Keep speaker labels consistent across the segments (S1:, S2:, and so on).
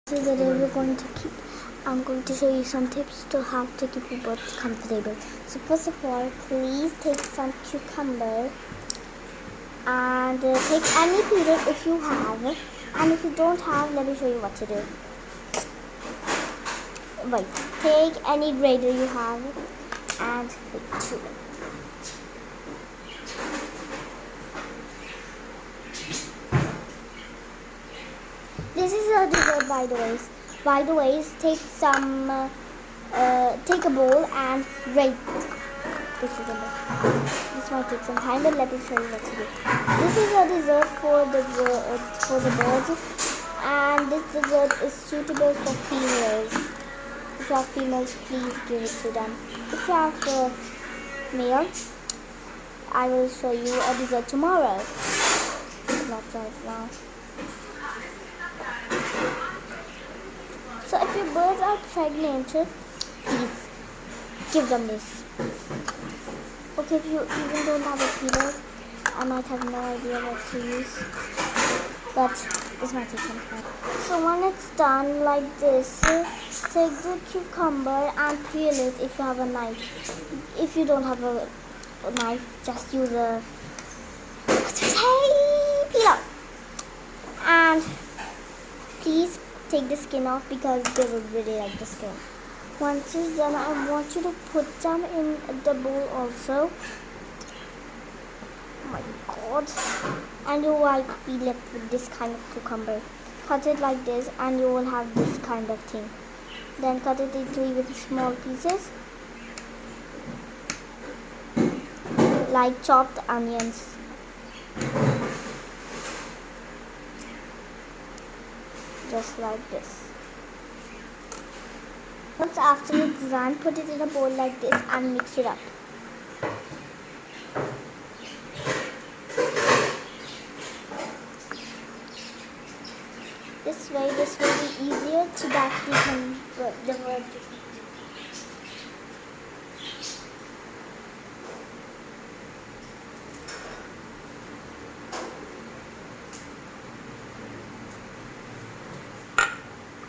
S1: So today I'm going to show you some tips to how to keep your birds comfortable. So first of all, please take some cucumber and take any peanut if you have, and if you don't have, let me show you what to do. Wait, take any grater you have and put to it. This is a dessert, by the way. Take take a bowl and grate the cucumber. This might take some time, but let me show you what to do. This is a dessert for the birds, and this dessert is suitable for females. If you have females, please give it to them. If you have male, I will show you a dessert tomorrow. Not right now. So if your birds are pregnant, please give them this. Okay, if you even don't have a peeler, I might have no idea what to use, but this might take some time. So when it's done like this, take the cucumber and peel it if you have a knife. If you don't have a knife, just use a peeler. And please take the skin off because they would really like the skin. Once it's done, I want you to put them in the bowl also. Oh my god. And you will be left with this kind of cucumber. Cut it like this and you will have this kind of thing. Then cut it into even small pieces, like chopped onions. Just like this. Once after it's done, put it in a bowl like this and mix it up. This way will be easier to back the bird.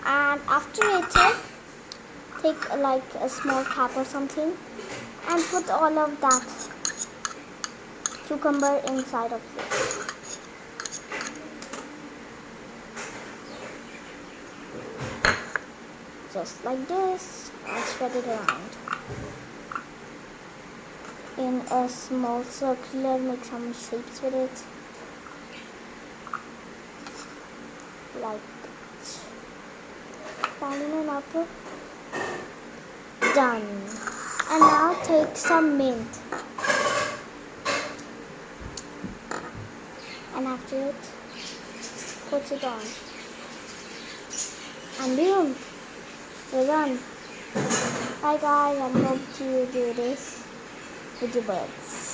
S1: And after it, take like a small cap or something and put all of that cucumber inside of this. Just like this, and spread it around. In a small circular, make some shapes with it. Like down and up. Done. And now take some mint. And after it, put it on. And boom, we're done. Bye guys, I hope you do this with your birds.